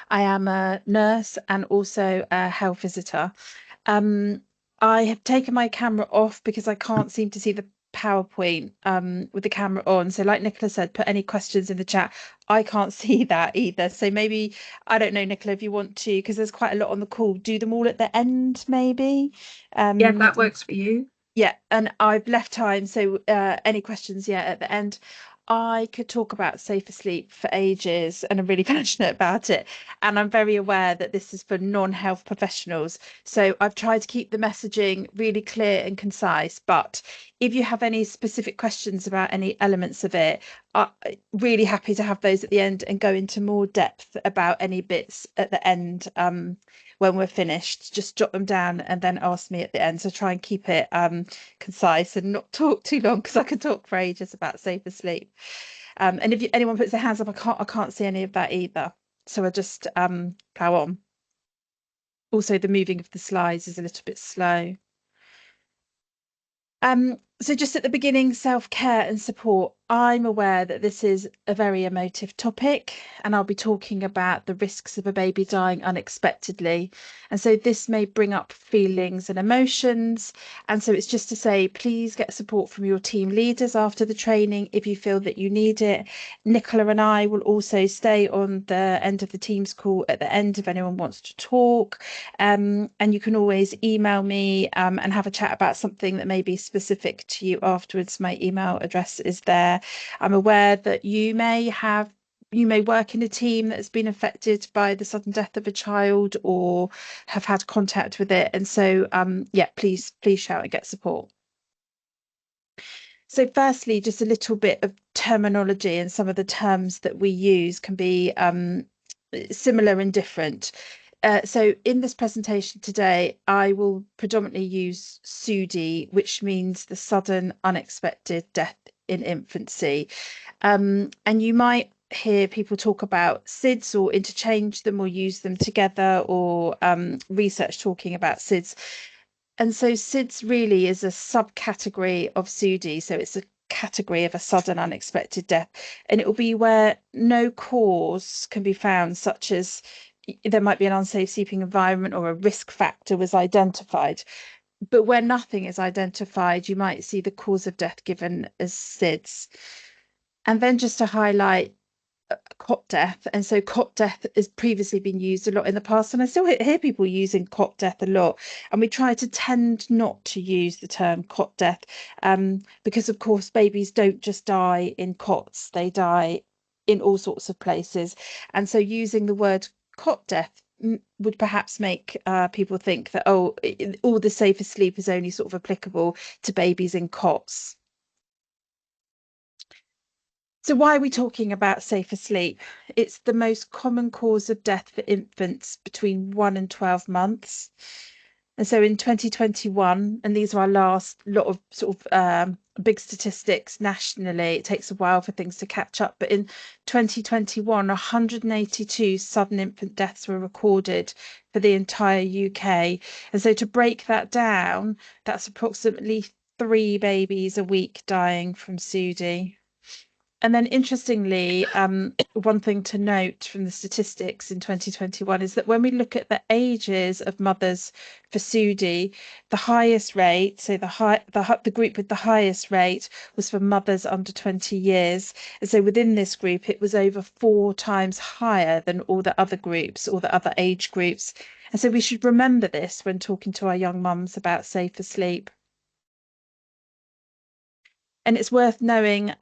I am a nurse and also a health visitor. Um, I have taken my camera off because I can't seem to see the PowerPoint with the camera on. So, like Nicola said, put any questions in the chat. I can't see that either. So maybe, I don't know, Nicola, if you want to, because there's quite a lot on the call, do them all at the end, maybe. Yeah, Um, that works for you. yeah, and I've left time, so any questions, yeah, at the end. I could talk about safer sleep for ages, and I'm really passionate about it. And I'm very aware that this is for non-health professionals. So I've tried to keep the messaging really clear and concise. But if you have any specific questions about any elements of it, I'm really happy to have those at the end and go into more depth about any bits at the end. When we're finished, just jot them down and then ask me at the end. So try and keep it concise and not talk too long because I could talk for ages about safer sleep. And if anyone puts their hands up, I can't see any of that either. So I just plow on. Also, the moving of the slides is a little bit slow. So just at the beginning, self-care and support. I'm aware that this is a very emotive topic, and I'll be talking about the risks of a baby dying unexpectedly. And so this may bring up feelings and emotions. And so it's just to say, please get support from your team leaders after the training if you feel that you need it. Nicola and I will also stay on the end of the Teams call at the end if anyone wants to talk. And you can always email me and have a chat about something that may be specific to you afterwards. My email address is there. I'm aware that you may work in a team that has been affected by the sudden death of a child or have had contact with it. And so, yeah, please shout and get support. So, firstly, just a little bit of terminology, and some of the terms that we use can be similar and different. So in this presentation today, I will predominantly use SUDI, which means the sudden unexpected death in infancy. And you might hear people talk about SIDS or interchange them or use them together, or research talking about SIDS. And so SIDS really is a subcategory of SUDI. So it's a category of a sudden unexpected death. And it will be where no cause can be found, such as there might be an unsafe sleeping environment or a risk factor was identified. But where nothing is identified, you might see the cause of death given as SIDS. And then just to highlight cot death. And so cot death has previously been used a lot in the past, and I still hear people using cot death a lot. And we try to tend not to use the term cot death, because of course babies don't just die in cots, they die in all sorts of places. And so using the word cot death would perhaps make people think that, oh, all the safer sleep is only sort of applicable to babies in cots. So why are we talking about safer sleep? It's the most common cause of death for infants between 1 and 12 months. And so in 2021, and these are our last lot of sort of big statistics nationally, it takes a while for things to catch up, but in 2021, 182 sudden infant deaths were recorded for the entire UK. And so to break that down, that's approximately 3 babies a week dying from SUDI. And then interestingly, one thing to note from the statistics in 2021 is that when we look at the ages of mothers for SUDI, the highest rate, so the group with the highest rate was for mothers under 20 years. And so within this group, it was over 4 times higher than all the other groups, all the other age groups. And so we should remember this when talking to our young mums about safer sleep. And it's worth knowing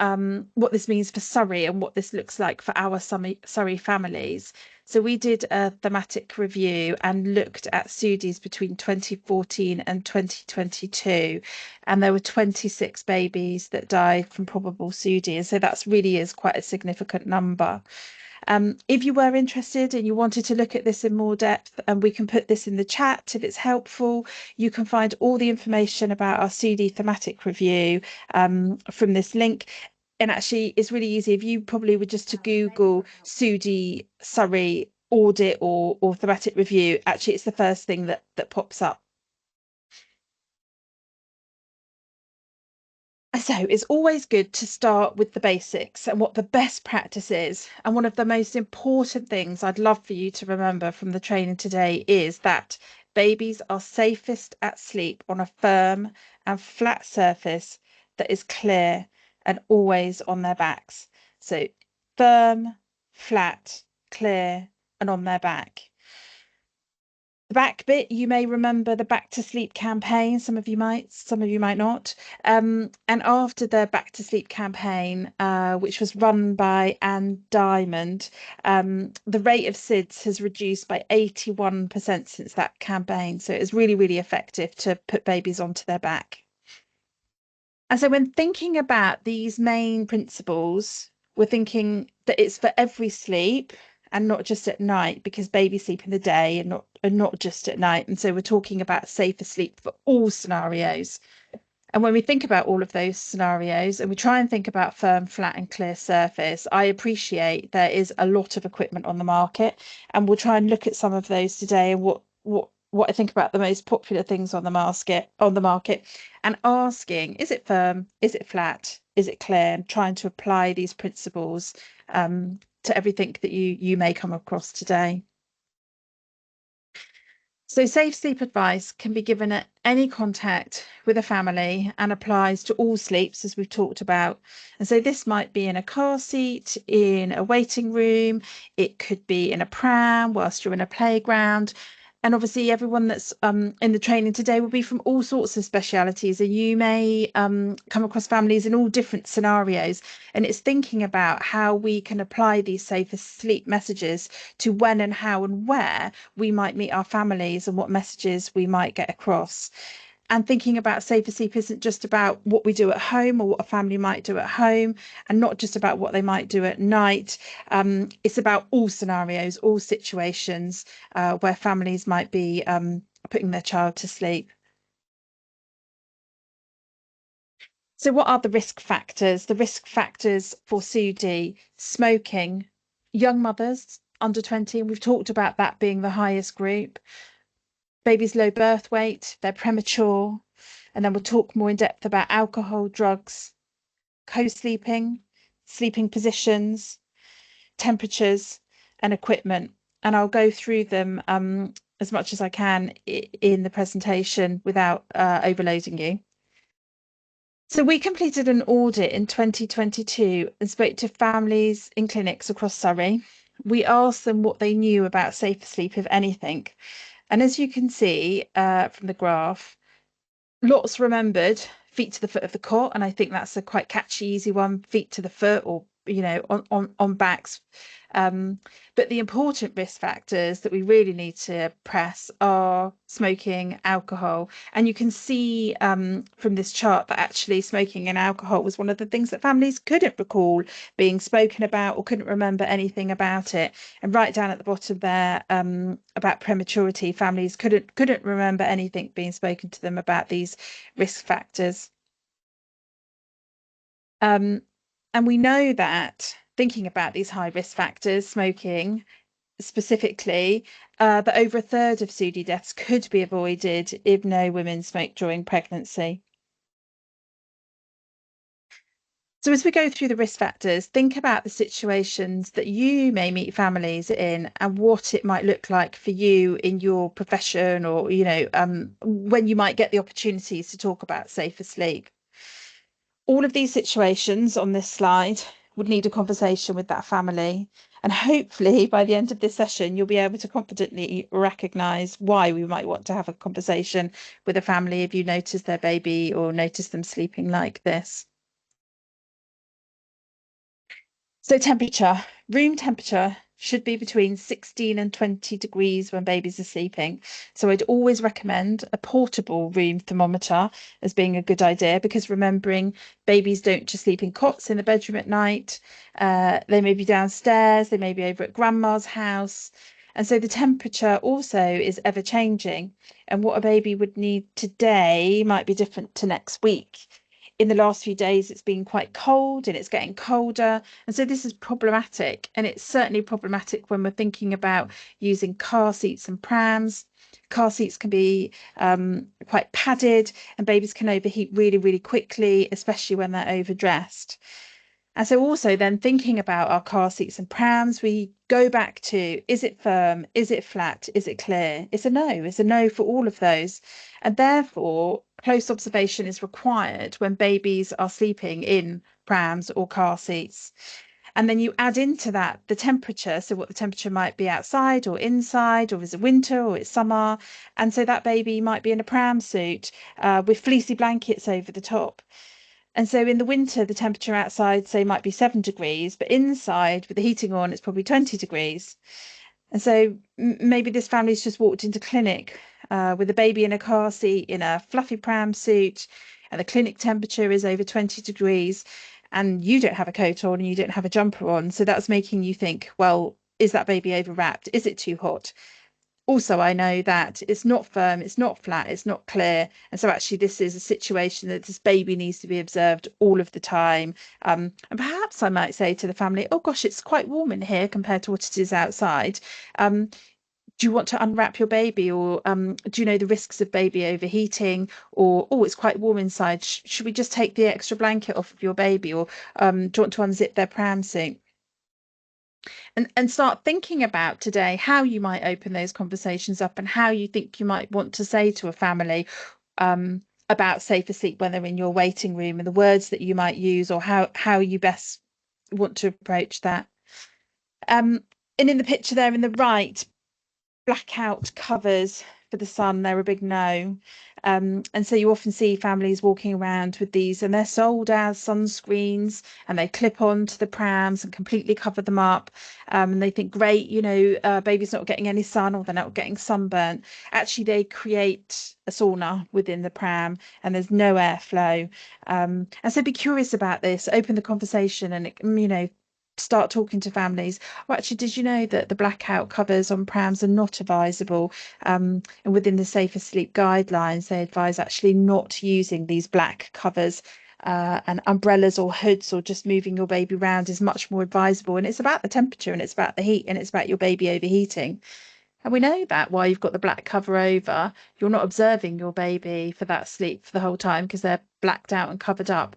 what this means for Surrey and what this looks like for our Surrey families. So we did a thematic review and looked at SUDIs between 2014 and 2022, and there were 26 babies that died from probable SUDI, and so that's really is quite a significant number. If you were interested and you wanted to look at this in more depth, and we can put this in the chat if it's helpful, you can find all the information about our SUDI thematic review from this link. And actually, it's really easy. If you probably were just to Google SUDI Surrey audit or thematic review, actually, it's the first thing that pops up. So it's always good to start with the basics and what the best practice is. And one of the most important things I'd love for you to remember from the training today is that babies are safest at sleep on a firm and flat surface that is clear and always on their backs. So firm, flat, clear, and on their back. The back bit, you may remember the Back to Sleep campaign. Some of you might not. And after the Back to Sleep campaign, which was run by Anne Diamond, the rate of SIDS has reduced by 81% since that campaign. So it's really, really effective to put babies onto their back. And so when thinking about these main principles, we're thinking that it's for every sleep and not just at night, because babies sleep in the day and not just at night. And so we're talking about safer sleep for all scenarios. And when we think about all of those scenarios and we try and think about firm, flat, and clear surface, I appreciate there is a lot of equipment on the market, and we'll try and look at some of those today and what I think about the most popular things on the market, and asking, is it firm? Is it flat? Is it clear? And trying to apply these principles to everything that you may come across today. So, safe sleep advice can be given at any contact with a family and applies to all sleeps, as we've talked about. And so, this might be in a car seat, in a waiting room, it could be in a pram whilst you're in a playground. And obviously, everyone that's in the training today will be from all sorts of specialities, and you may come across families in all different scenarios. And it's thinking about how we can apply these safer sleep messages to when and how and where we might meet our families and what messages we might get across. And thinking about safer sleep isn't just about what we do at home or what a family might do at home, and not just about what they might do at night. It's about all scenarios, all situations where families might be putting their child to sleep. So, what are the risk factors? The risk factors for SUDI: smoking, young mothers under 20, and we've talked about that being the highest group, baby's low birth weight, they're premature, and then we'll talk more in depth about alcohol, drugs, co-sleeping, sleeping positions, temperatures, and equipment. And I'll go through them as much as I can in the presentation without overloading you. So we completed an audit in 2022 and spoke to families in clinics across Surrey. We asked them what they knew about safer sleep, if anything. And as you can see from the graph, lots remembered feet to the foot of the cot, and I think that's a quite catchy, easy one, feet to the foot, or on backs. But the important risk factors that we really need to press are smoking, alcohol. And you can see from this chart that actually smoking and alcohol was one of the things that families couldn't recall being spoken about or couldn't remember anything about it. And right down at the bottom there, about prematurity, families couldn't remember anything being spoken to them about these risk factors. And we know that thinking about these high risk factors, smoking specifically, that over a third of SUDI deaths could be avoided if no women smoked during pregnancy. So as we go through the risk factors, think about the situations that you may meet families in and what it might look like for you in your profession, or, when you might get the opportunities to talk about safer sleep. All of these situations on this slide would need a conversation with that family. And hopefully by the end of this session, you'll be able to confidently recognize why we might want to have a conversation with a family if you notice their baby or notice them sleeping like this. So temperature, room temperature should be between 16 and 20 degrees when babies are sleeping. So I'd always recommend a portable room thermometer as being a good idea, because remembering babies don't just sleep in cots in the bedroom at night. They may be downstairs, they may be over at grandma's house. And so the temperature also is ever changing. And what a baby would need today might be different to next week. In the last few days, it's been quite cold and it's getting colder. And so this is problematic. And it's certainly problematic when we're thinking about using car seats and prams. Car seats can be quite padded, and babies can overheat really, really quickly, especially when they're overdressed. And so also then thinking about our car seats and prams, we go back to, is it firm? Is it flat? Is it clear? It's a no. It's a no for all of those. And therefore, close observation is required when babies are sleeping in prams or car seats. And then you add into that the temperature, so what the temperature might be outside or inside, or is it winter or it's summer. And so that baby might be in a pram suit with fleecy blankets over the top. And so in the winter, the temperature outside, say, might be 7 degrees, but inside with the heating on, it's probably 20 degrees. And so maybe this family's just walked into clinic with a baby in a car seat in a fluffy pram suit, and the clinic temperature is over 20 degrees, and you don't have a coat on and you don't have a jumper on. So that's making you think, well, is that baby overwrapped? Is it too hot? Also, I know that it's not firm, it's not flat, it's not clear. And so actually this is a situation that this baby needs to be observed all of the time. And perhaps I might say to the family, oh gosh, it's quite warm in here compared to what it is outside. Do you want to unwrap your baby, or do you know the risks of baby overheating? Or, oh, it's quite warm inside. Should we just take the extra blanket off of your baby? Or do you want to unzip their pram suit? And start thinking about today how you might open those conversations up and how you think you might want to say to a family about safer sleep when they're in your waiting room, and the words that you might use, or how you best want to approach that. And in the picture there in the right, blackout covers for the sun, they're a big no. And so you often see families walking around with these, and they're sold as sunscreens, and they clip on to the prams and completely cover them up. And they think, great, baby's not getting any sun, or they're not getting sunburnt. Actually, they create a sauna within the pram, and there's no airflow. And so be curious about this, open the conversation, and start talking to families. Well, actually, did you know that the blackout covers on prams are not advisable? And within the safer sleep guidelines, they advise actually not using these black covers. And umbrellas or hoods, or just moving your baby around, is much more advisable. And it's about the temperature, and it's about the heat, and it's about your baby overheating. And we know that while you've got the black cover over, you're not observing your baby for that sleep for the whole time, because they're blacked out and covered up.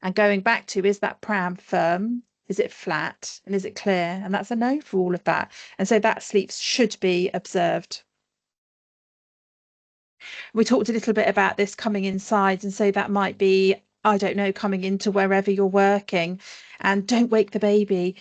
And going back to, is that pram firm? Is it flat? And is it clear? And that's a no for all of that. And so that sleep should be observed. We talked a little bit about this coming inside. And so that might be, I don't know, coming into wherever you're working. And don't wake the baby.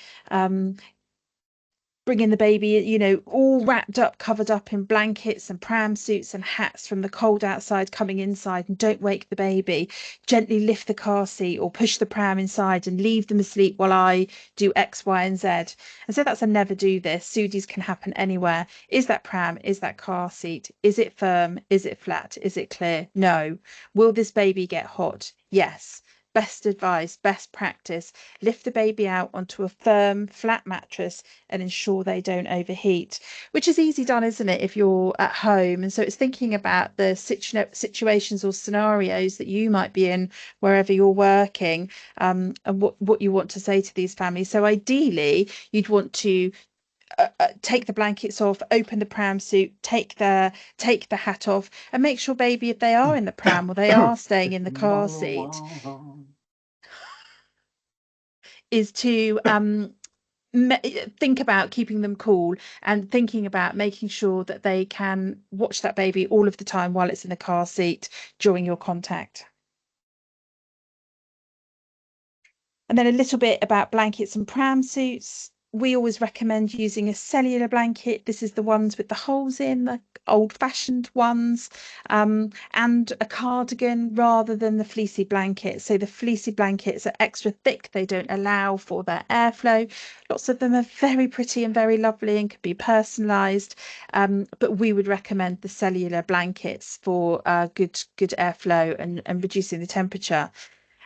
Bringing the baby, all wrapped up, covered up in blankets and pram suits and hats from the cold outside, coming inside, and don't wake the baby. Gently lift the car seat or push the pram inside and leave them asleep while I do X, Y, and Z. And so that's a never do this. SUDIs can happen anywhere. Is that pram? Is that car seat? Is it firm? Is it flat? Is it clear? No. Will this baby get hot? Yes. Best advice, best practice, lift the baby out onto a firm, flat mattress and ensure they don't overheat, which is easy done, isn't it, if you're at home? And so it's thinking about the situations or scenarios that you might be in wherever you're working, and what you want to say to these families. So ideally, you'd want to take the blankets off, open the pram suit, take the hat off, and make sure baby, if they are in the pram or they are staying in the car seat, is to think about keeping them cool, and thinking about making sure that they can watch that baby all of the time while it's in the car seat during your contact. And then a little bit about blankets and pram suits. We always recommend using a cellular blanket. This is the ones with the holes in, the old-fashioned ones, and a cardigan rather than the fleecy blanket. So the fleecy blankets are extra thick. They don't allow for their airflow. Lots of them are very pretty and very lovely and can be personalised. But we would recommend the cellular blankets for good airflow and reducing the temperature.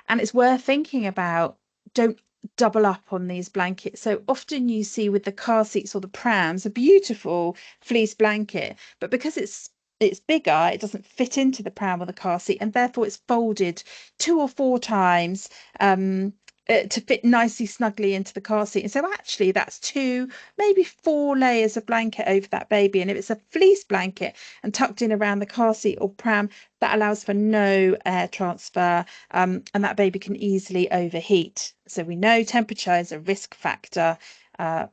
And it's worth thinking about, don't double up on these blankets. So often you see with the car seats or the prams a beautiful fleece blanket, but because it's it's bigger, it doesn't fit into the pram or the car seat, and therefore it's folded 2 or 4 times um, to fit nicely snugly into the car seat. And so actually that's 2, maybe 4 layers of blanket over that baby. And if it's a fleece blanket and tucked in around the car seat or pram, that allows for no air transfer, and that baby can easily overheat. So we know temperature is a risk factor for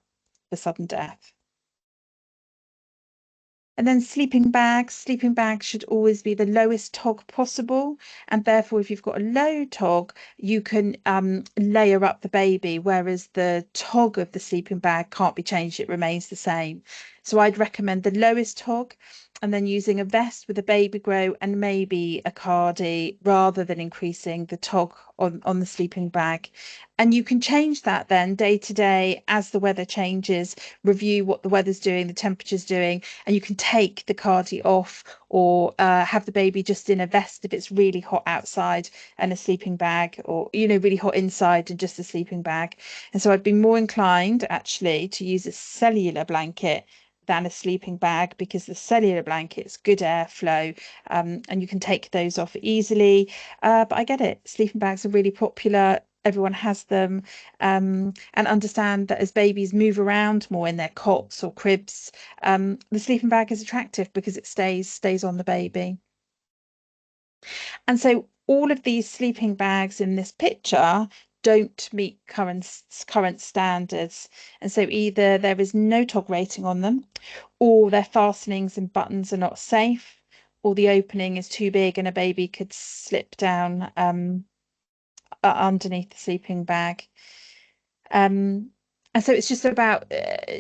sudden death. And then sleeping bags. Sleeping bags should always be the lowest tog possible. And therefore, if you've got a low tog, you can layer up the baby, whereas the tog of the sleeping bag can't be changed. It remains the same. So I'd recommend the lowest tog, and then using a vest with a baby grow and maybe a cardi rather than increasing the tog on the sleeping bag. And you can change that then day to day as the weather changes, review what the weather's doing, the temperature's doing, and you can take the cardi off, or have the baby just in a vest if it's really hot outside and a sleeping bag, or really hot inside and just a sleeping bag. And so I'd be more inclined actually to use a cellular blanket than a sleeping bag, because the cellular blanket's good airflow, and you can take those off easily. But I get it, sleeping bags are really popular, everyone has them, and understand that as babies move around more in their cots or cribs, the sleeping bag is attractive because it stays on the baby. And so all of these sleeping bags in this picture don't meet current standards. And so either there is no tog rating on them, or their fastenings and buttons are not safe, or the opening is too big and a baby could slip down underneath the sleeping bag. Um, and so it's just about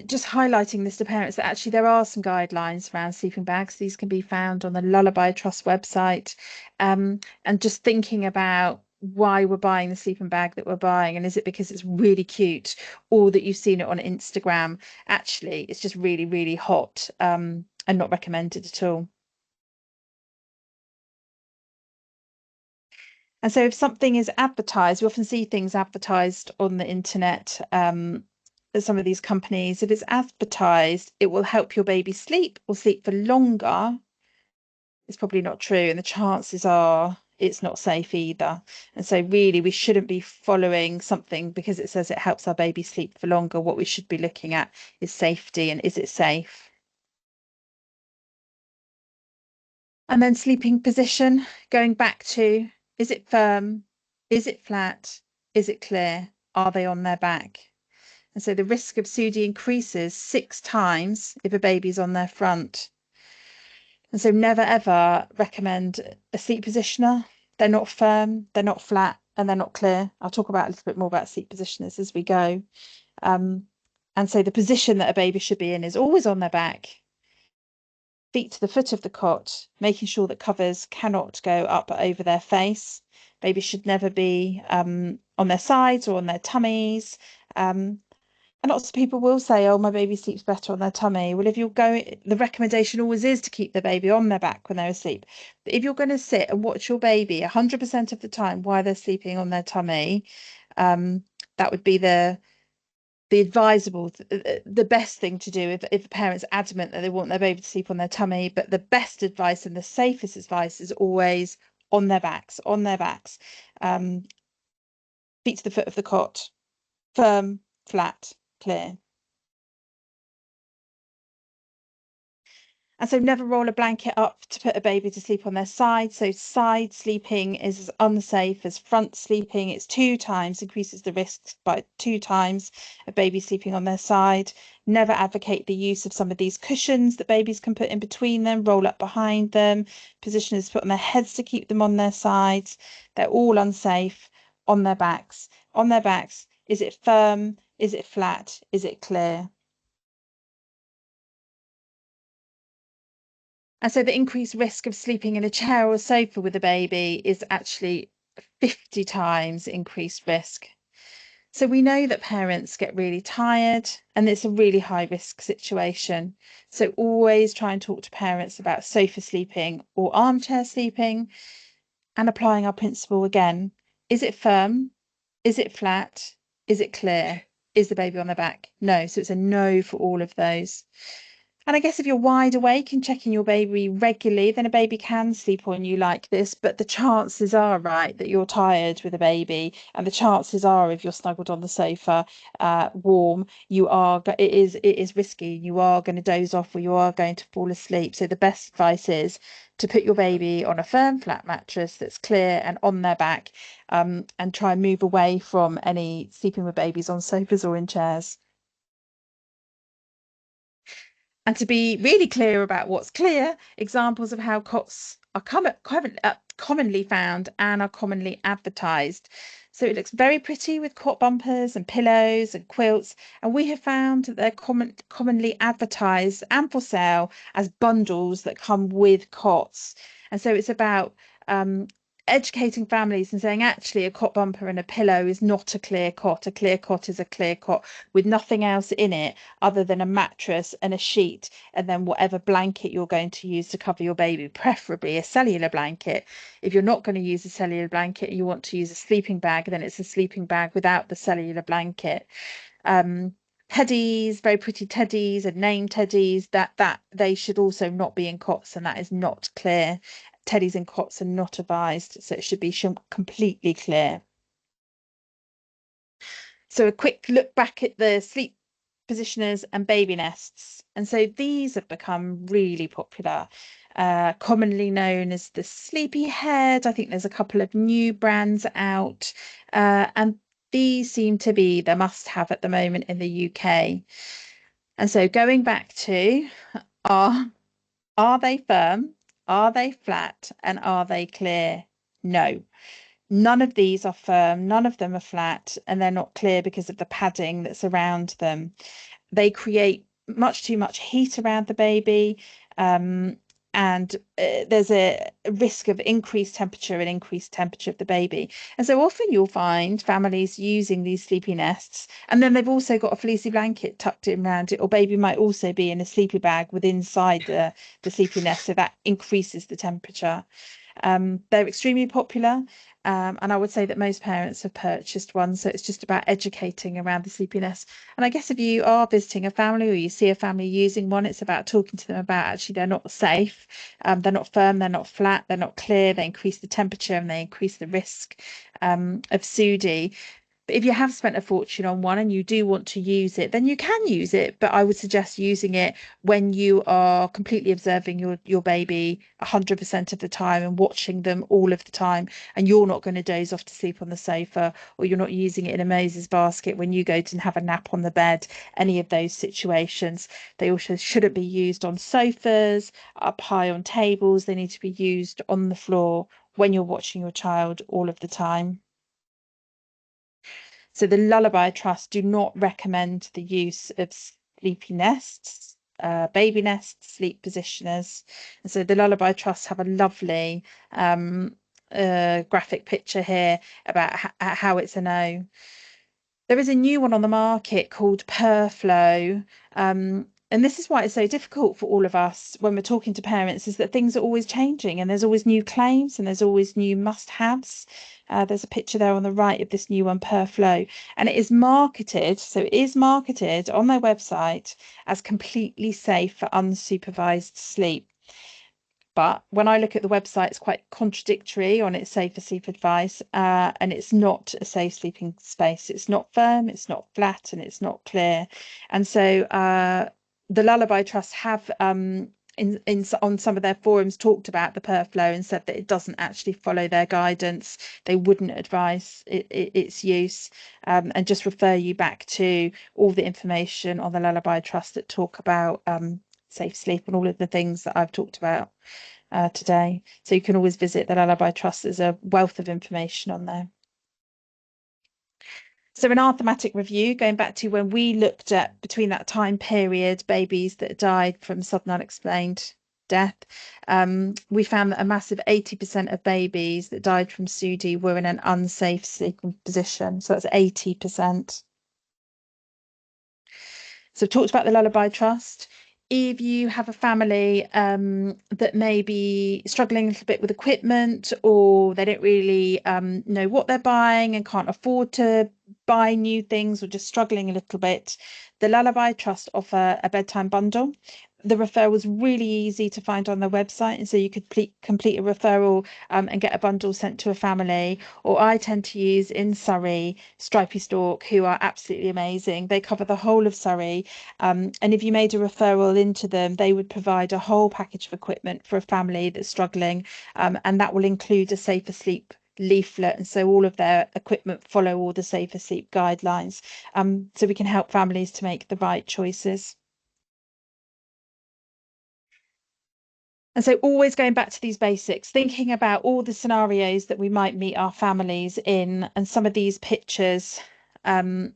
just highlighting this to parents, that actually there are some guidelines around sleeping bags. These can be found on the Lullaby Trust website, and just thinking about why we're buying the sleeping bag that we're buying, and is it because it's really cute, or that you've seen it on Instagram? Actually, it's just really, really hot, and not recommended at all. And so if something is advertised, we often see things advertised on the internet, some of these companies, if it's advertised, it will help your baby sleep or sleep for longer, it's probably not true. And the chances are it's not safe either. And so really we shouldn't be following something because it says it helps our baby sleep for longer. What we should be looking at is safety, and is it safe? And then sleeping position, going back to, is it firm? Is it flat? Is it clear? Are they on their back? And so the risk of SUDI increases 6 times if a baby's on their front. And so never ever recommend a seat positioner. They're not firm, they're not flat, and they're not clear. I'll talk about a little bit more about seat positioners as we go. Um, and so the position that a baby should be in is always on their back, feet to the foot of the cot, making sure that covers cannot go up over their face. Babies should never be on their sides or on their tummies. And lots of people will say, oh, my baby sleeps better on their tummy. Well, if you're going, the recommendation always is to keep the baby on their back when they're asleep. But if you're going to sit and watch your baby 100% of the time while they're sleeping on their tummy, that would be the advisable, the best thing to do if a parent's adamant that they want their baby to sleep on their tummy. But the best advice and the safest advice is always on their backs, um, feet to the foot of the cot, firm, flat, clear. And so never roll a blanket up to put a baby to sleep on their side. So side sleeping is as unsafe as front sleeping. It's 2 times, increases the risk by 2 times of baby sleeping on their side. Never advocate the use of some of these cushions that babies can put in between them, roll up behind them. Positioners put on their heads to keep them on their sides. They're all unsafe. On their backs. On their backs. Is it firm? Is it flat? Is it clear? And so the increased risk of sleeping in a chair or a sofa with a baby is actually 50 times increased risk. So we know that parents get really tired and it's a really high risk situation. So always try and talk to parents about sofa sleeping or armchair sleeping, and applying our principle again. Is it firm? Is it flat? Is it clear? Is the baby on the back? No. So it's a no for all of those. And I guess if you're wide awake and checking your baby regularly, then a baby can sleep on you like this. But the chances are, right, that you're tired with a baby, and the chances are, if you're snuggled on the sofa, warm, it is risky. You are going to doze off, or you are going to fall asleep. So the best advice is to put your baby on a firm, flat mattress that's clear and on their back, and try and move away from any sleeping with babies on sofas or in chairs. And to be really clear about what's clear, examples of how cots are commonly found and are commonly advertised. So it looks very pretty with cot bumpers and pillows and quilts, and we have found that they're commonly advertised and for sale as bundles that come with cots. And so it's about educating families and saying actually a cot bumper and a pillow is not a clear cot. A clear cot is a clear cot with nothing else in it other than a mattress and a sheet, and then whatever blanket you're going to use to cover your baby, preferably a cellular blanket. If you're not going to use a cellular blanket and you want to use a sleeping bag, then it's a sleeping bag without the cellular blanket. Um, Teddies, very pretty teddies and name teddies, that they should also not be in cots, and that is not clear. Teddies and cots are not advised, so it should be completely clear. So a quick look back at the sleep positioners and baby nests. And so these have become really popular, commonly known as the Sleepyhead. I think there's a couple of new brands out, and these seem to be the must-have at the moment in the UK. And so going back to are are they firm? Are they flat? And are they clear? No. None of these are firm, none of them are flat, and they're not clear because of the padding that's around them. They create much too much heat around the baby, um, and there's a risk of increased temperature of the baby. And so often you'll find families using these sleepy nests, and then they've also got a fleecy blanket tucked in around it, or baby might also be in a sleepy bag with inside the sleepy nest, so that increases the temperature. They're extremely popular, and I would say that most parents have purchased one. So it's just about educating around the sleepiness. And I guess if you are visiting a family or you see a family using one, it's about talking to them about actually they're not safe, they're not firm, they're not flat, they're not clear, they increase the temperature and they increase the risk of SUDI. But if you have spent a fortune on one and you do want to use it, then you can use it. But I would suggest using it when you are completely observing your baby 100% of the time and watching them all of the time, and you're not going to doze off to sleep on the sofa, or you're not using it in a Moses basket when you go to have a nap on the bed. Any of those situations. They also shouldn't be used on sofas, up high on tables. They need to be used on the floor when you're watching your child all of the time. So the Lullaby Trust do not recommend the use of sleepy nests, baby nests, sleep positioners. And so the Lullaby Trust have a lovely graphic picture here about how it's a no. There is a new one on the market called Perflow. And this is why it's so difficult for all of us when we're talking to parents, is that things are always changing and there's always new claims and there's always new must-haves. There's a picture there on the right of this new one, Perflow, and it is marketed on their website as completely safe for unsupervised sleep. But when I look at the website, it's quite contradictory on its safe for sleep advice, and it's not a safe sleeping space. It's not firm, it's not flat, and it's not clear. And so the Lullaby Trust have in on some of their forums talked about the Perflow and said that it doesn't actually follow their guidance. They wouldn't advise its use, and just refer you back to all the information on the Lullaby Trust that talk about safe sleep and all of the things that I've talked about today. So you can always visit the Lullaby Trust. There's a wealth of information on there. So in our thematic review, going back to when we looked at between that time period, babies that died from sudden unexplained death, we found that a massive 80% of babies that died from SUDI were in an unsafe sleeping position. So that's 80%. So I've talked about the Lullaby Trust. If you have a family that may be struggling a little bit with equipment, or they don't really know what they're buying and can't afford to buy new things, or just struggling a little bit, the Lullaby Trust offer a bedtime bundle. The referral's really easy to find on their website, and so you could complete a referral and get a bundle sent to a family. Or I tend to use in Surrey Stripey Stork, who are absolutely amazing. They cover the whole of Surrey, and if you made a referral into them, they would provide a whole package of equipment for a family that's struggling, and that will include a safer sleep leaflet, and so all of their equipment follow all the safer sleep guidelines, so we can help families to make the right choices. And so always going back to these basics, thinking about all the scenarios that we might meet our families in, and some of these pictures um,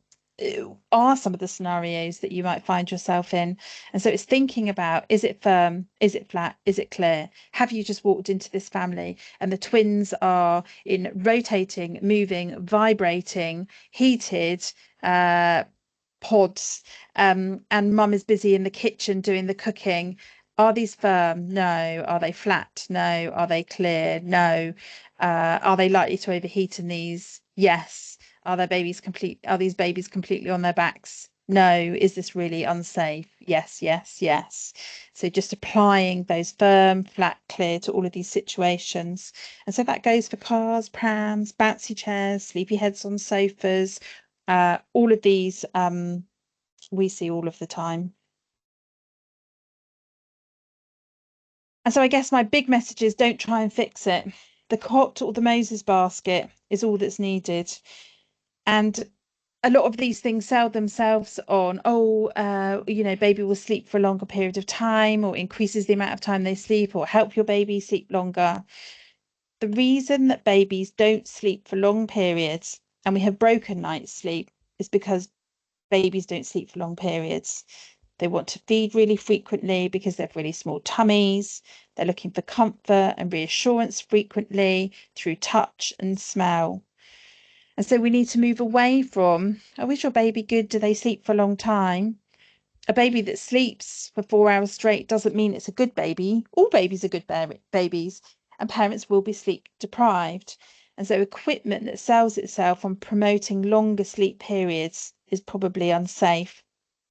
are some of the scenarios that you might find yourself in. And so it's thinking about, is it firm? Is it flat? Is it clear? Have you just walked into this family and the twins are in rotating, moving, vibrating, heated, pods, and mum is busy in the kitchen doing the cooking. Are these firm? No. Are they flat? No. Are they clear? No. Are they likely to overheat in these? Yes. Are these babies completely on their backs? No. Is this really unsafe? Yes, yes, yes. So just applying those firm, flat, clear to all of these situations. And so that goes for cars, prams, bouncy chairs, sleepy heads on sofas, all of these we see all of the time. And so I guess my big message is don't try and fix it. The cot or the Moses basket is all that's needed. And a lot of these things sell themselves on, baby will sleep for a longer period of time, or increases the amount of time they sleep, or help your baby sleep longer. The reason that babies don't sleep for long periods and we have broken nights sleep is because babies don't sleep for long periods. They want to feed really frequently because they have really small tummies. They're looking for comfort and reassurance frequently through touch and smell. And so we need to move away from, oh, is your baby good? Do they sleep for a long time? A baby that sleeps for 4 hours straight doesn't mean it's a good baby. All babies are good babies, and parents will be sleep deprived. And so equipment that sells itself on promoting longer sleep periods is probably unsafe.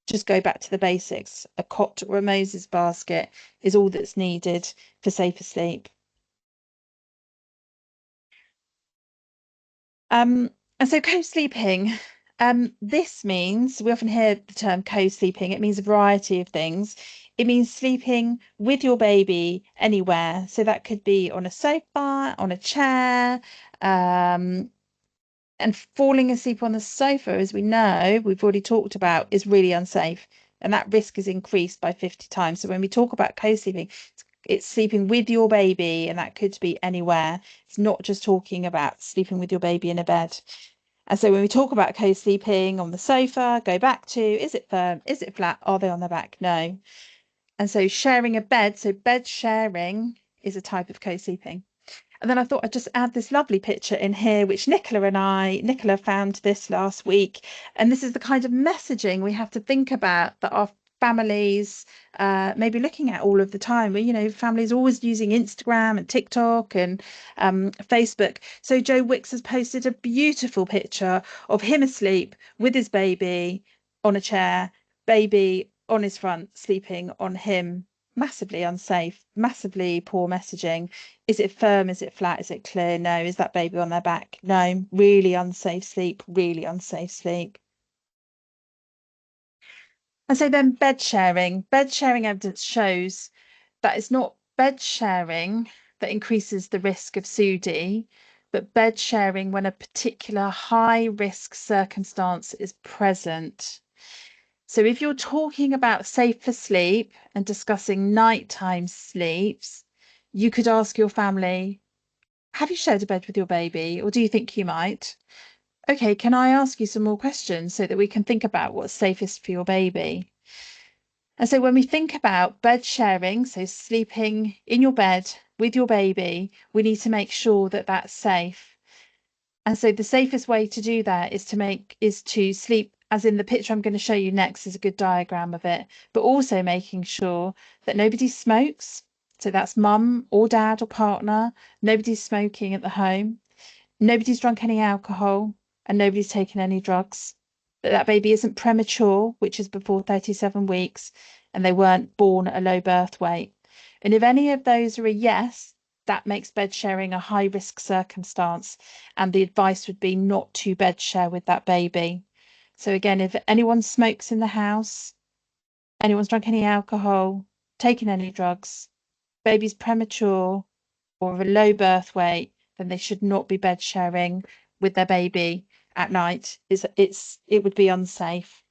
Just go back to the basics. A cot or a Moses basket is all that's needed for safer sleep. Um, and so co-sleeping, this means we often hear the term co-sleeping. It means a variety of things. It means sleeping with your baby anywhere. So that could be on a sofa, on a chair, um, and falling asleep on the sofa, as we know, we've already talked about, is really unsafe. And that risk is increased by 50 times. So when we talk about co-sleeping, it's sleeping with your baby, and that could be anywhere. It's not just talking about sleeping with your baby in a bed. And so when we talk about co-sleeping on the sofa, go back to, is it firm? Is it flat? Are they on their back? No. And so sharing a bed, so bed sharing is a type of co-sleeping. And then I thought I'd just add this lovely picture in here, which Nicola found this last week. And this is the kind of messaging we have to think about that our families maybe looking at all of the time. Families always using Instagram and TikTok and Facebook. So Joe Wicks has posted a beautiful picture of him asleep with his baby on a chair, baby on his front, sleeping on him. Massively unsafe, massively poor messaging. Is it firm? Is it flat? Is it clear? No. Is that baby on their back? No. Really unsafe sleep, really unsafe sleep. And so then bed sharing evidence shows that it's not bed sharing that increases the risk of SUDI, but bed sharing when a particular high risk circumstance is present. So if you're talking about safer sleep and discussing nighttime sleeps, you could ask your family, have you shared a bed with your baby, or do you think you might? Okay, can I ask you some more questions so that we can think about what's safest for your baby? And so when we think about bed sharing, so sleeping in your bed with your baby, we need to make sure that that's safe. And so the safest way to do that is to sleep, as in the picture I'm going to show you next is a good diagram of it, but also making sure that nobody smokes. So that's mum or dad or partner. Nobody's smoking at the home. Nobody's drunk any alcohol, and nobody's taken any drugs. That baby isn't premature, which is before 37 weeks, and they weren't born at a low birth weight. And if any of those are a yes, that makes bed sharing a high risk circumstance, and the advice would be not to bed share with that baby. So again, if anyone smokes in the house, anyone's drunk any alcohol, taken any drugs, baby's premature or of a low birth weight, then they should not be bed sharing with their baby at night. It would be unsafe.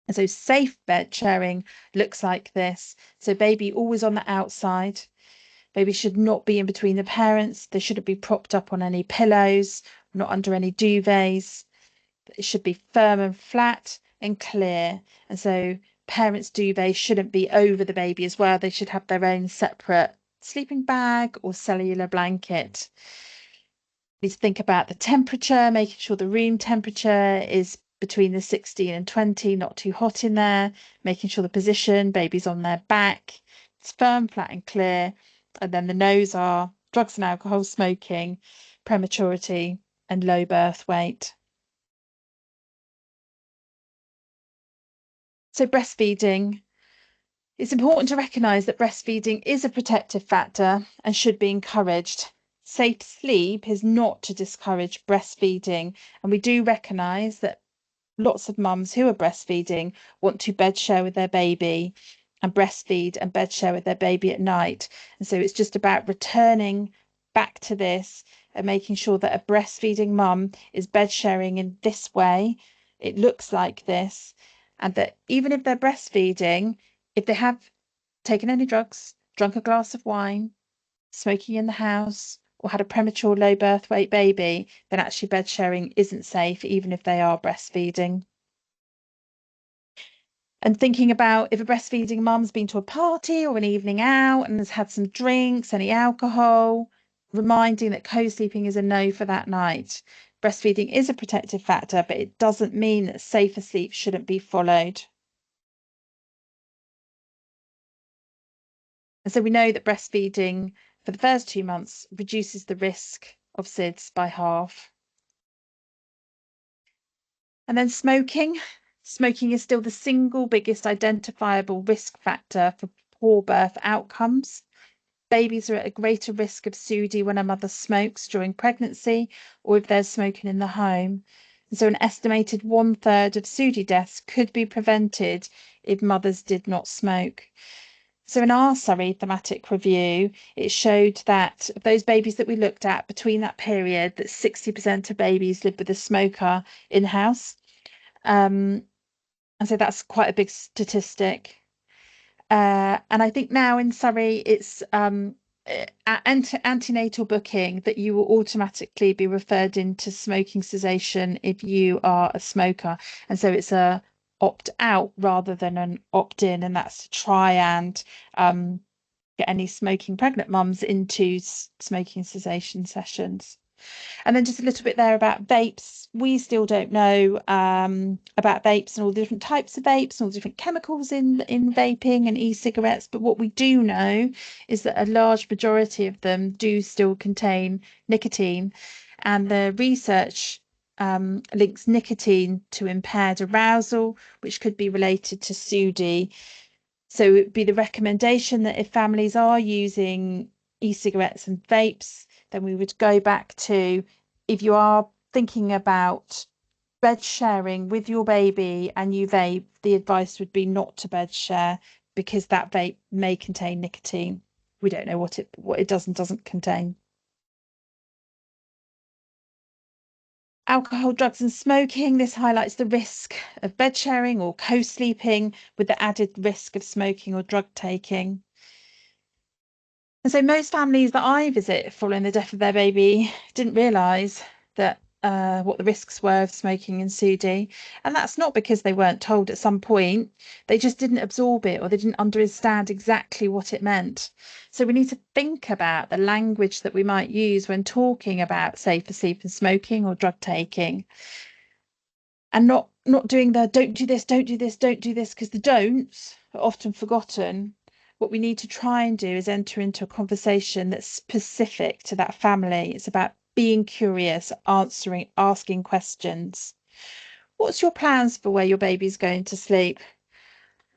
And so safe bed sharing looks like this. So baby always on the outside. Baby should not be in between the parents. They shouldn't be propped up on any pillows, not under any duvets. It should be firm and flat and clear. And so parents' duvets shouldn't be over the baby as well. They should have their own separate sleeping bag or cellular blanket. Need to think about the temperature, making sure the room temperature is between the 16 and 20, not too hot in there, making sure the position, baby's on their back, it's firm, flat and clear. And then the no's are drugs and alcohol, smoking, prematurity and low birth weight. So breastfeeding. It's important to recognise that breastfeeding is a protective factor and should be encouraged. Safe sleep is not to discourage breastfeeding, and we do recognise that lots of mums who are breastfeeding want to bed share with their baby and breastfeed and bed share with their baby at night. And so it's just about returning back to this and making sure that a breastfeeding mum is bed sharing in this way. It looks like this, and that even if they're breastfeeding, if they have taken any drugs, drunk a glass of wine, smoking in the house, or had a premature low birth weight baby, then actually bed sharing isn't safe, even if they are breastfeeding. And thinking about if a breastfeeding mum's been to a party or an evening out and has had some drinks, any alcohol, reminding that co-sleeping is a no for that night. Breastfeeding is a protective factor, but it doesn't mean that safer sleep shouldn't be followed. And so we know that breastfeeding for the first 2 months reduces the risk of SIDS by half. And then smoking. Smoking is still the single biggest identifiable risk factor for poor birth outcomes. Babies are at a greater risk of SUDI when a mother smokes during pregnancy or if there's smoking in the home. And so an estimated 1/3 of SUDI deaths could be prevented if mothers did not smoke. So in our Surrey thematic review, it showed that of those babies that we looked at between that period, that 60% of babies lived with a smoker in-house. And so that's quite a big statistic. And I think now in Surrey, it's antenatal booking that you will automatically be referred into smoking cessation if you are a smoker. And so it's a opt out rather than an opt in, and that's to try and get any smoking pregnant mums into smoking cessation sessions. And then just a little bit there about vapes. We still don't know about vapes and all the different types of vapes and all the different chemicals in vaping and e-cigarettes. But what we do know is that a large majority of them do still contain nicotine. And the research links nicotine to impaired arousal, which could be related to SUDI. So it would be the recommendation that if families are using e-cigarettes and vapes, then we would go back to, if you are thinking about bed sharing with your baby and you vape, the advice would be not to bed share because that vape may contain nicotine. We don't know what it does and doesn't contain. Alcohol, drugs and smoking. This highlights the risk of bed sharing or co-sleeping with the added risk of smoking or drug taking. And so most families that I visit following the death of their baby didn't realise that what the risks were of smoking and SUDI. And that's not because they weren't told at some point. They just didn't absorb it or they didn't understand exactly what it meant. So we need to think about the language that we might use when talking about safer sleep and smoking or drug taking. And not doing the don't do this, don't do this, don't do this, because the don'ts are often forgotten. What we need to try and do is enter into a conversation that's specific to that family. It's about being curious, asking questions. What's your plans for where your baby's going to sleep?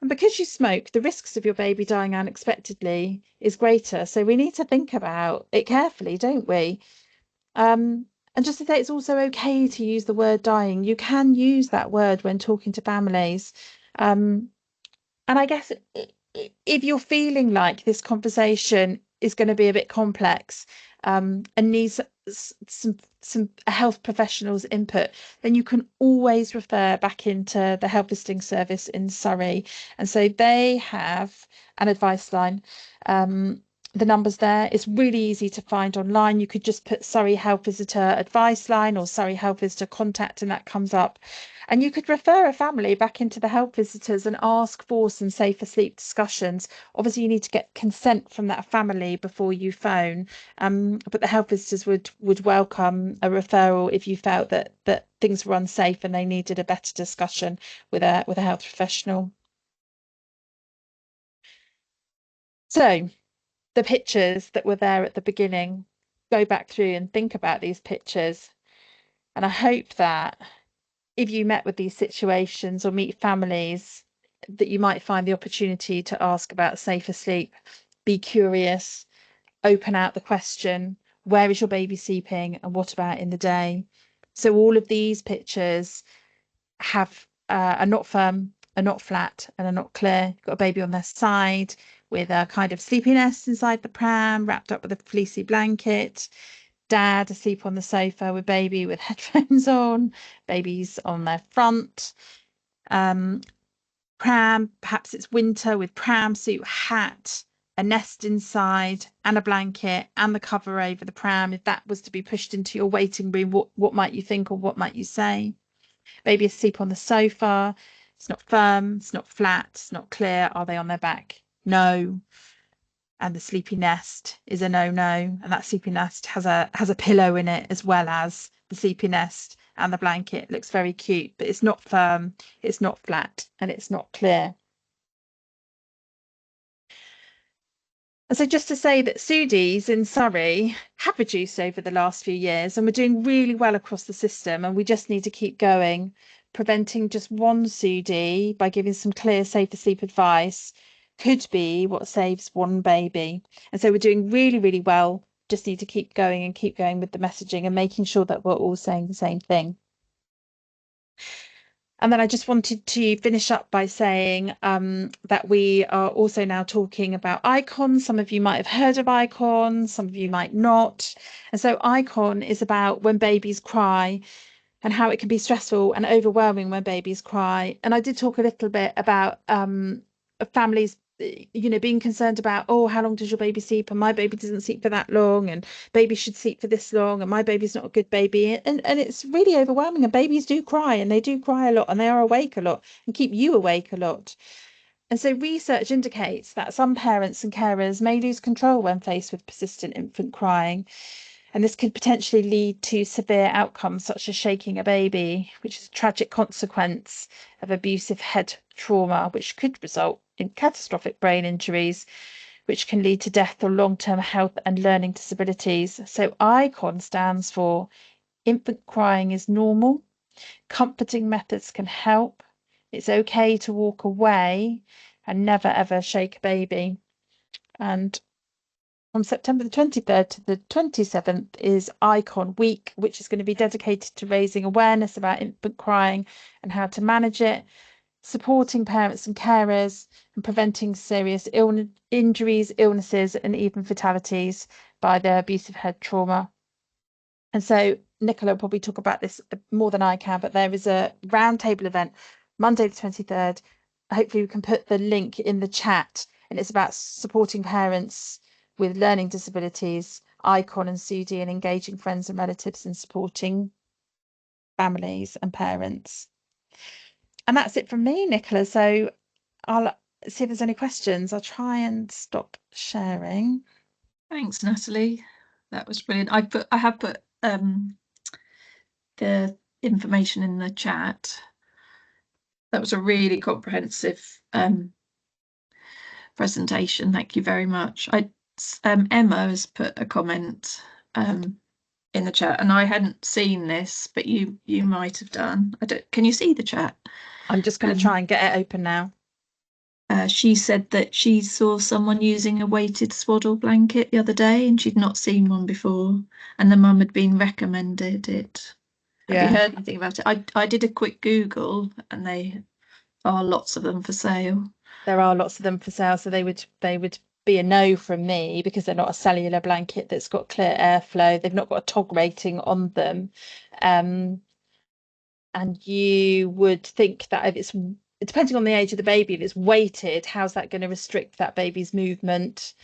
And because you smoke, the risks of your baby dying unexpectedly is greater. So we need to think about it carefully, don't we? Um, and just to say, it's also okay to use the word dying. You can use that word when talking to families. Um, and I guess if you're feeling like this conversation is going to be a bit complex, and needs some health professionals' input, then you can always refer back into the Health Visiting Service in Surrey. And so they have an advice line. The numbers there, it's really easy to find online. You could just put Surrey Health Visitor Advice Line or Surrey Health Visitor Contact, and that comes up. And you could refer a family back into the health visitors and ask for some safer sleep discussions. Obviously, you need to get consent from that family before you phone. But the health visitors would welcome a referral if you felt that things were unsafe and they needed a better discussion with a health professional. So the pictures that were there at the beginning, go back through and think about these pictures. And I hope that if you met with these situations or meet families, that you might find the opportunity to ask about safer sleep, be curious, open out the question, where is your baby sleeping and what about in the day? So all of these pictures have are not firm, are not flat, and are not clear. You've got a baby on their side with a kind of sleepiness inside the pram, wrapped up with a fleecy blanket. Dad asleep on the sofa with baby with headphones on, babies on their front. Um, Pram, perhaps it's winter with pram suit, hat, a nest inside, and a blanket, and the cover over the pram. If that was to be pushed into your waiting room, what might you think or what might you say? Baby asleep on the sofa. It's not firm, it's not flat, it's not clear. Are they on their back? No. And the sleepy nest is a no-no. And that sleepy nest has a pillow in it as well as the sleepy nest, and the blanket looks very cute, but it's not firm, it's not flat, and it's not clear. And so just to say that Sudis in Surrey have reduced over the last few years, and we're doing really well across the system, and we just need to keep going. Preventing just one Sudi by giving some clear, safer sleep advice could be what saves one baby. And so we're doing really, really well. Just need to keep going and keep going with the messaging and making sure that we're all saying the same thing. And then I just wanted to finish up by saying that we are also now talking about Icon. Some of you might have heard of Icon, some of you might not. And so Icon is about when babies cry and how it can be stressful and overwhelming when babies cry. And I did talk a little bit about families, being concerned about, oh, how long does your baby sleep? And my baby doesn't sleep for that long, and baby should sleep for this long, and my baby's not a good baby. And it's really overwhelming. And babies do cry, and they do cry a lot, and they are awake a lot and keep you awake a lot. And so research indicates that some parents and carers may lose control when faced with persistent infant crying. And this could potentially lead to severe outcomes such as shaking a baby, which is a tragic consequence of abusive head trauma, which could result in catastrophic brain injuries, which can lead to death or long-term health and learning disabilities. So ICON stands for infant crying is normal. Comforting methods can help. It's okay to walk away and never ever shake a baby. And from September the 23rd to the 27th is Icon Week, which is going to be dedicated to raising awareness about infant crying and how to manage it, supporting parents and carers, and preventing serious injuries, illnesses, and even fatalities by the abusive head trauma. And so Nicola will probably talk about this more than I can, but there is a roundtable event Monday the 23rd. Hopefully we can put the link in the chat, and it's about supporting parents with learning disabilities, Icon and Sudi, and engaging friends and relatives in supporting families and parents. And that's it from me, Nicola. So I'll see if there's any questions. I'll try and stop sharing. Thanks, Natalie. That was brilliant. I have put the information in the chat. That was a really comprehensive presentation. Thank you very much. Emma has put a comment in the chat, and I hadn't seen this, but you might have done. Can you see the chat? I'm just going to try and get it open now. She said that she saw someone using a weighted swaddle blanket the other day and she'd not seen one before, and the mum had been recommended it. Have you Yeah, heard anything about it? I did a quick Google and they are lots of them for sale. there are lots of them for sale, so they would be a no from me because they're not a cellular blanket that's got clear airflow. They've not got a tog rating on them. Um, and you would think that if it's depending on the age of the baby, if it's weighted, how's that going to restrict that baby's movement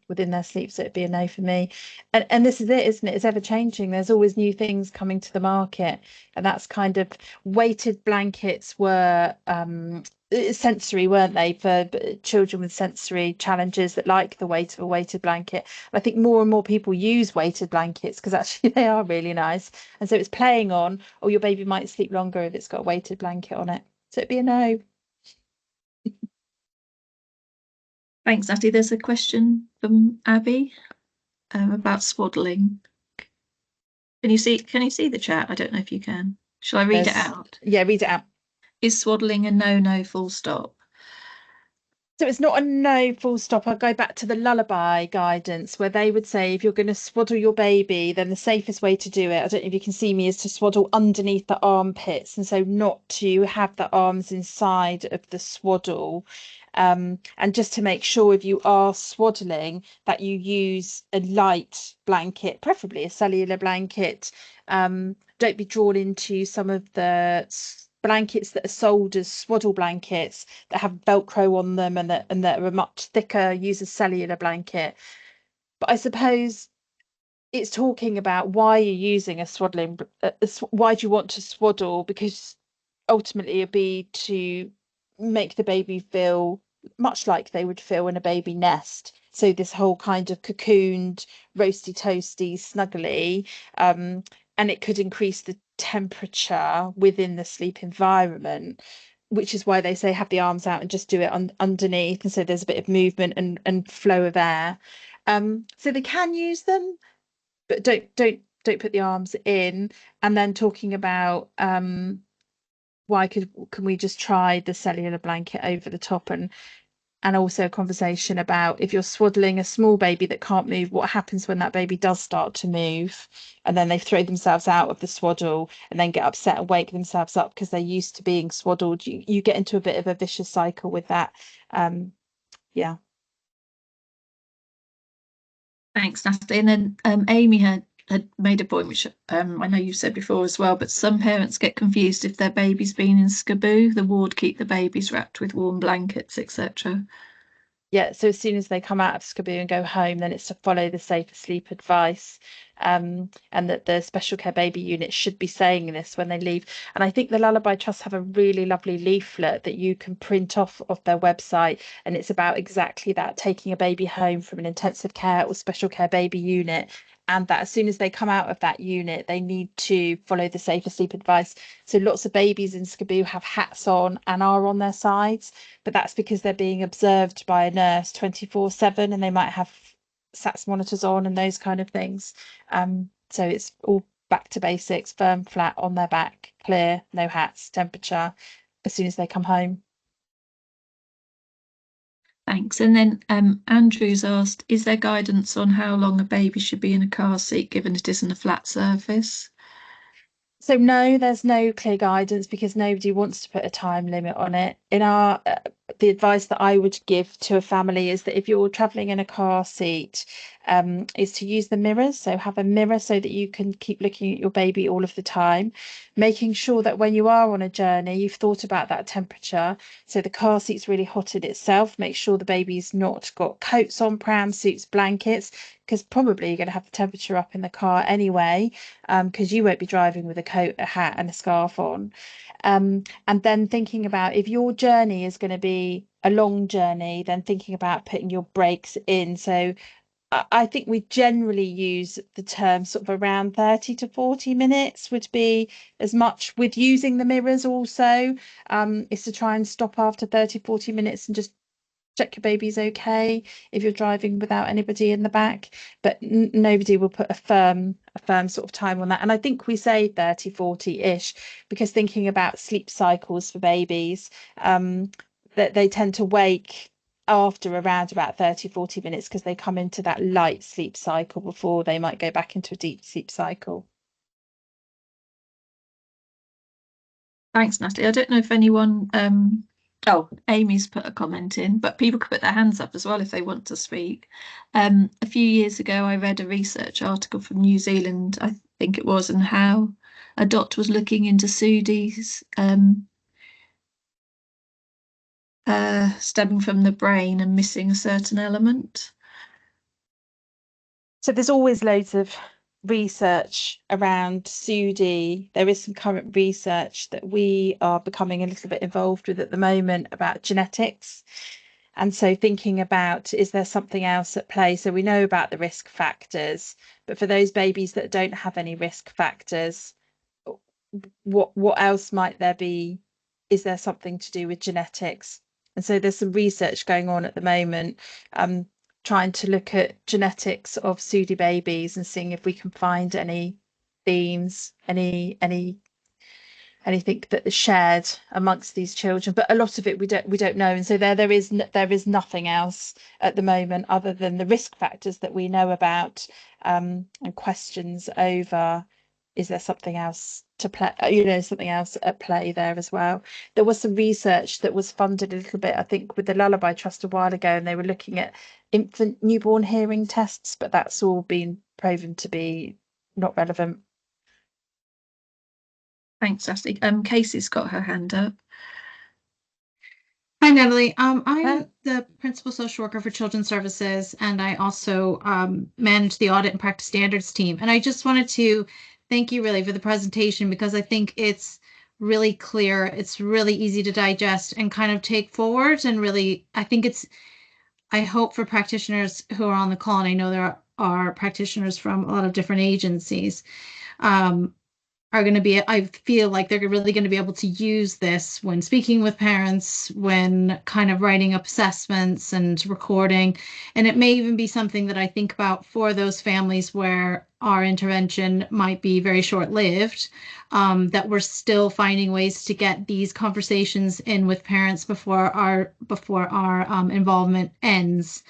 within their sleep? So it'd be a no for me. And this is it, isn't it? It's ever changing. There's always new things coming to the market, and that's kind of weighted blankets were sensory, weren't they, for children with sensory challenges that like the weight of a weighted blanket. I think more and more people use weighted blankets because actually they are really nice. And so it's playing on, or your baby might sleep longer if it's got a weighted blanket on it. So it'd be a no. Thanks, Natty. There's a question from Abby about swaddling. Can you see the chat? I don't know if you can. Shall I read it There's, out? yeah, read it out. Is swaddling a no, full stop? So it's not a no full stop. I'll go back to the lullaby guidance where they would say if you're going to swaddle your baby, then the safest way to do it, I don't know if you can see me, is to swaddle underneath the armpits. And so not to have the arms inside of the swaddle. And just to make sure if you are swaddling that you use a light blanket, preferably a cellular blanket. Don't be drawn into some of the blankets that are sold as swaddle blankets that have Velcro on them and that are much thicker. Use a cellular blanket. But I suppose it's talking about why you're using a swaddling, why do you want to swaddle? Because ultimately it'd be to make the baby feel much like they would feel in a baby nest. So this whole kind of cocooned, roasty toasty, snuggly, um, and it could increase the temperature within the sleep environment, which is why they say have the arms out and just do it underneath, and so there's a bit of movement and flow of air. So they can use them, but don't put the arms in. And then talking about why can we just try the cellular blanket over the top, and also a conversation about if you're swaddling a small baby that can't move, what happens when that baby does start to move, and then they throw themselves out of the swaddle and then get upset and wake themselves up because they're used to being swaddled. You get into a bit of a vicious cycle with that. Yeah. Thanks, Natalie. And then Amy had made a point, which I know you said before as well, but some parents get confused if their baby's been in SCABU. The ward keep the babies wrapped with warm blankets, etc. Yeah, so as soon as they come out of SCABU and go home, then it's to follow the safe asleep advice. And that the special care baby unit should be saying this when they leave. And I think the Lullaby Trust have a really lovely leaflet that you can print off their website. And it's about exactly that, taking a baby home from an intensive care or special care baby unit. And that as soon as they come out of that unit, they need to follow the safe asleep advice. So lots of babies in SCABU have hats on and are on their sides, but that's because they're being observed by a nurse 24/7 and they might have SATS monitors on and those kind of things. So it's all back to basics, firm, flat, on their back, clear, no hats, temperature, as soon as they come home. Thanks. And then Andrew's asked, is there guidance on how long a baby should be in a car seat given it isn't a flat surface? So no, there's no clear guidance because nobody wants to put a time limit on it. In our the advice that I would give to a family is that if you're traveling in a car seat, is to use the mirrors. So have a mirror so that you can keep looking at your baby all of the time, making sure that when you are on a journey, you've thought about that temperature. So the car seat's really hot in itself. Make sure the baby's not got coats on, pram suits, blankets, because probably you're going to have the temperature up in the car anyway, because you won't be driving with a coat, a hat, and a scarf on. And then thinking about if your journey is going to be a long journey, then thinking about putting your brakes in. So I think we generally use the term sort of around 30 to 40 minutes would be as much with using the mirrors also, is to try and stop after 30, 40 minutes and just check your baby's okay if you're driving without anybody in the back, but nobody will put a firm sort of time on that. And I think we say 30, 40-ish because thinking about sleep cycles for babies, that they tend to wake after around about 30, 40 minutes because they come into that light sleep cycle before they might go back into a deep sleep cycle. Thanks, Natalie. I don't know if anyone, oh, Amy's put a comment in, but people could put their hands up as well if they want to speak. A few years ago, I read a research article from New Zealand, I think it was, and how a doctor was looking into SUDIs stemming from the brain and missing a certain element. So there's always loads of research around SUDI. There is some current research that we are becoming a little bit involved with at the moment about genetics. And so thinking about, is there something else at play? So we know about the risk factors, but for those babies that don't have any risk factors, what else might there be? Is there something to do with genetics? And so there's some research going on at the moment, trying to look at genetics of SUDI babies and seeing if we can find any themes, anything that is shared amongst these children, but a lot of it we don't know. And so there is nothing else at the moment other than the risk factors that we know about, and questions over, is there something else to play, something else at play there as well. There was some research that was funded a little bit, I think, with the Lullaby Trust a while ago, and they were looking at infant newborn hearing tests, but that's all been proven to be not relevant. Thanks, Natalie. Casey's got her hand up. Hi, Natalie. I'm the principal social worker for Children's Services, and I also manage the audit and practice standards team. And I just wanted to thank you really for the presentation, because I think it's really clear, it's really easy to digest and kind of take forward. And really, I hope for practitioners who are on the call, and I know there are practitioners from a lot of different agencies, are going to be, I feel like they're really going to be able to use this when speaking with parents, when kind of writing up assessments and recording. And it may even be something that I think about for those families where our intervention might be very short-lived, that we're still finding ways to get these conversations in with parents before our involvement ends,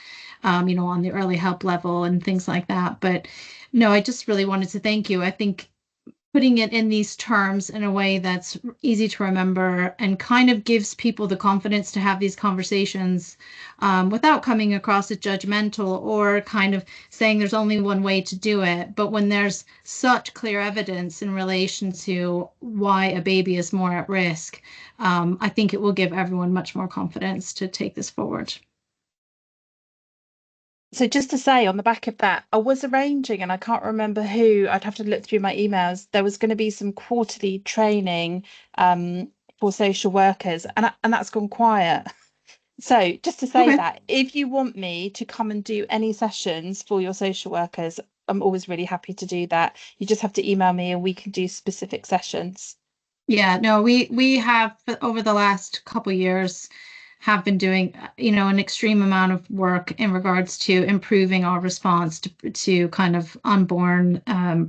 on the early help level and things like that. But no, I just really wanted to thank you. I think putting it in these terms in a way that's easy to remember and kind of gives people the confidence to have these conversations, without coming across as judgmental or kind of saying there's only one way to do it. But when there's such clear evidence in relation to why a baby is more at risk, I think it will give everyone much more confidence to take this forward. So just to say on the back of that, I was arranging, and I can't remember who, I'd have to look through my emails. There was going to be some quarterly training for social workers, and that's gone quiet. So just to say Okay. that, if you want me to come and do any sessions for your social workers, I'm always really happy to do that. You just have to email me and we can do specific sessions. Yeah, no, we have over the last couple years have been doing, an extreme amount of work in regards to improving our response to kind of unborn,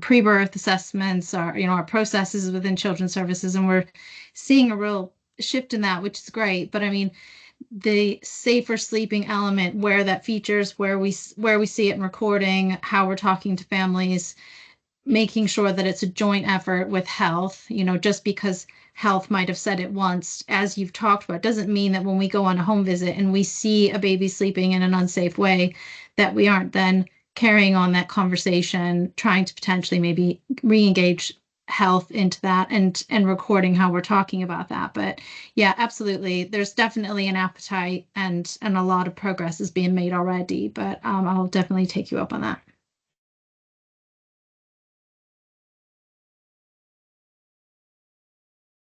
pre-birth assessments, our processes within children's services, and we're seeing a real shift in that, which is great. But I mean, the safer sleeping element, where that features, where we see it in recording, how we're talking to families, making sure that it's a joint effort with health. Just because health might have said it once, as you've talked about, doesn't mean that when we go on a home visit and we see a baby sleeping in an unsafe way, that we aren't then carrying on that conversation, trying to potentially maybe re-engage health into that and recording how we're talking about that. But yeah, absolutely. There's definitely an appetite and a lot of progress is being made already, but I'll definitely take you up on that.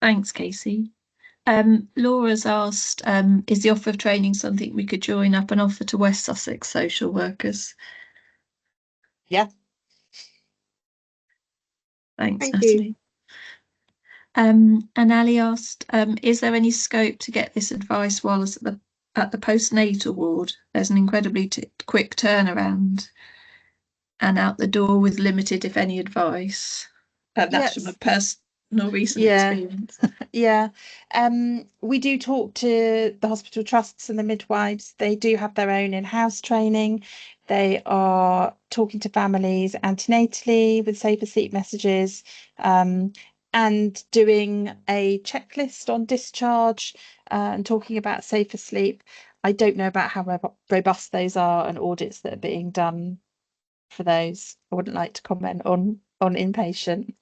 Thanks, Casey. Laura's asked, is the offer of training something we could join up and offer to West Sussex social workers? Yeah. Thanks, Thank Natalie. you. And Ali asked, is there any scope to get this advice while at the postnatal ward? There's an incredibly quick turnaround and out the door with limited, if any, advice. That's Yes. from a person. nor recent Yeah. experience. Yeah. We do talk to the hospital trusts and the midwives. They do have their own in-house training. They are talking to families antenatally with safer sleep messages, and doing a checklist on discharge, and talking about safer sleep. I don't know about how robust those are and audits that are being done for those. I wouldn't like to comment on inpatient.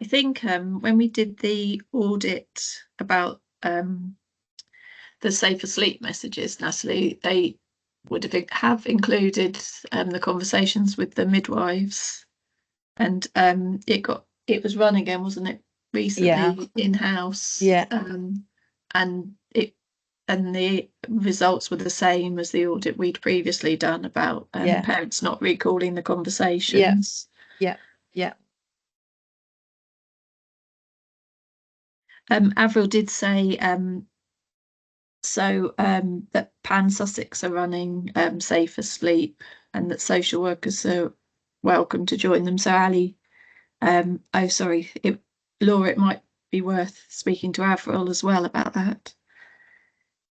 I think when we did the audit about the safer sleep messages, Natalie, they would have included the conversations with the midwives, and it was run again, wasn't it, recently in-house? Yeah. And the results were the same as the audit we'd previously done about parents not recalling the conversations. Yeah. Avril did say that Pan Sussex are running Safer Sleep, and that social workers are welcome to join them. So Ali, Laura, it might be worth speaking to Avril as well about that.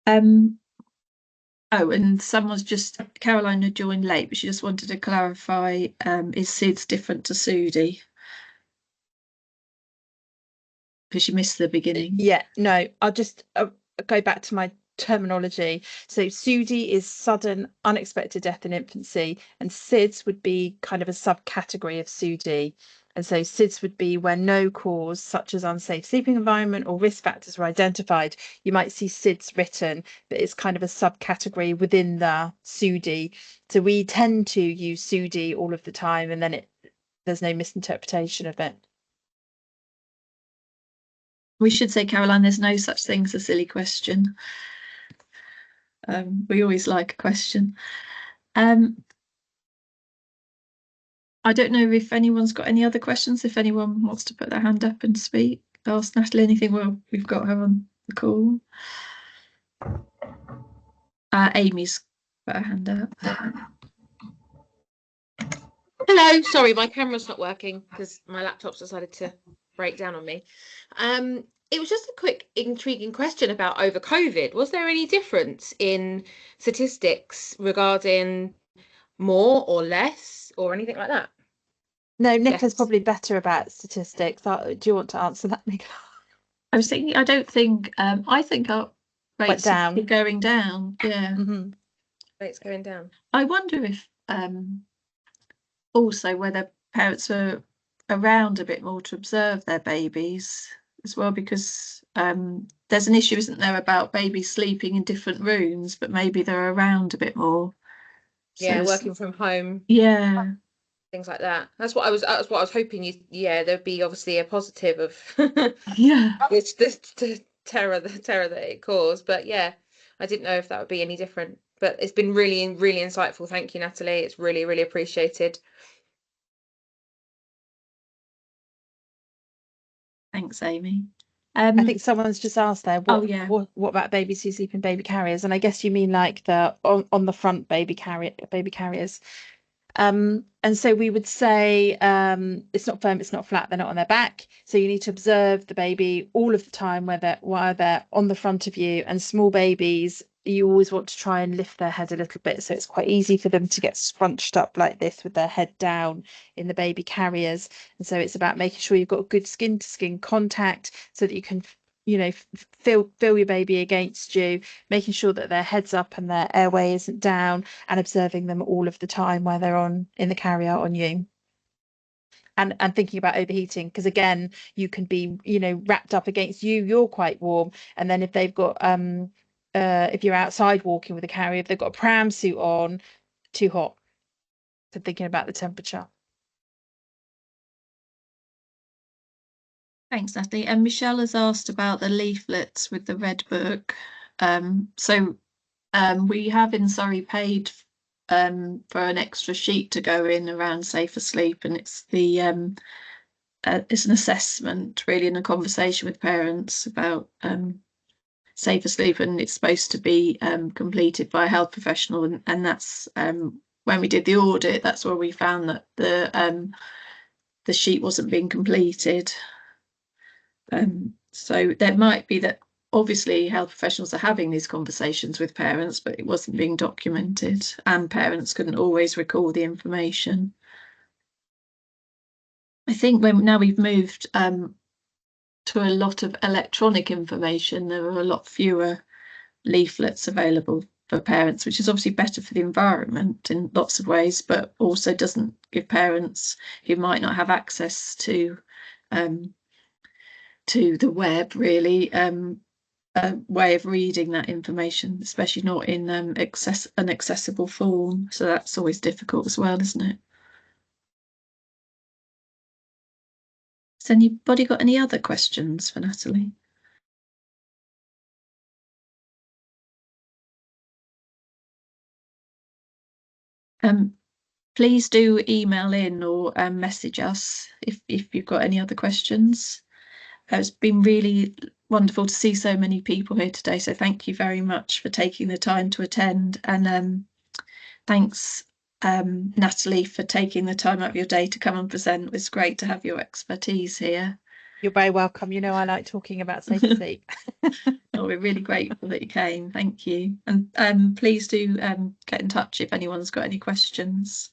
Oh, and Caroline had joined late, but she just wanted to clarify, is SIDS different to SUDI? Because she missed the beginning. Yeah, no, I'll just go back to my terminology. So SUDI is sudden unexpected death in infancy, and SIDS would be kind of a subcategory of SUDI. And so SIDS would be where no cause, such as unsafe sleeping environment or risk factors, were identified. You might see SIDS written, but it's kind of a subcategory within the SUDI. So we tend to use SUDI all of the time, and then there's no misinterpretation of it. We should say, Caroline, there's no such thing as a silly question. We always like a question. I don't know if anyone's got any other questions. If anyone wants to put their hand up and speak, ask Natalie anything. Well, we've got her on the call. Amy's put her hand up. Hello, sorry, my camera's not working because my laptop's decided to break down on me. It was just a quick, intriguing question about over COVID. Was there any difference in statistics regarding more or less or anything like that? No, Nicola's Yes. probably better about statistics. Do you want to answer that, Nicola? I was thinking, I think our rates down. are going down. Yeah. Mm-hmm. Rates going down. I wonder if also whether parents are around a bit more to observe their babies as well, because there's an issue, isn't there, about babies sleeping in different rooms, but maybe they're around a bit more. Yeah, working from home. Yeah. Things like that. That's what I was hoping there'd be obviously a positive of Yeah. the terror that it caused. But yeah, I didn't know if that would be any different. But it's been really, really insightful. Thank you, Natalie. It's really, really appreciated. Thanks, Amy. I think someone's just asked there, what about babies who sleep in baby carriers? And I guess you mean like the on the front baby carriers. And so we would say it's not firm, it's not flat, they're not on their back. So you need to observe the baby all of the time while they're on the front of you. And small babies, you always want to try and lift their head a little bit. So it's quite easy for them to get scrunched up like this with their head down in the baby carriers. And so it's about making sure you've got good skin to skin contact so that you can feel your baby against you, making sure that their head's up and their airway isn't down, and observing them all of the time while they're in the carrier on you. And thinking about overheating, because again, you can be, wrapped up against you're quite warm. And then if they've got if you're outside walking with a carrier, if they've got a pram suit on, too hot. So thinking about the temperature. Thanks, Natalie. And Michelle has asked about the leaflets with the red book. We have in Surrey paid for an extra sheet to go in around safer sleep, and it's it's an assessment really, and a conversation with parents about safer sleep, and it's supposed to be completed by a health professional, and that's when we did the audit, that's where we found that the sheet wasn't being completed. So there might be that obviously health professionals are having these conversations with parents, but it wasn't being documented, and parents couldn't always recall the information. I think now we've moved to a lot of electronic information, there are a lot fewer leaflets available for parents, which is obviously better for the environment in lots of ways, but also doesn't give parents who might not have access to the web really a way of reading that information, especially not in an accessible form. So that's always difficult as well, isn't it? Has anybody got any other questions for Natalie? Please do email in or message us if you've got any other questions. It's been really wonderful to see so many people here today, so thank you very much for taking the time to attend, and thanks Natalie for taking the time out of your day to come and present. It was great to have your expertise here. You're very welcome. You know, I like talking about safe sleep. Oh, we're really grateful that you came. Thank you. And please do get in touch if anyone's got any questions.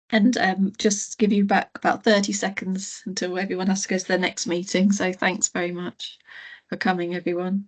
And just give you back about 30 seconds until everyone has to go to their next meeting. So thanks very much for coming, everyone.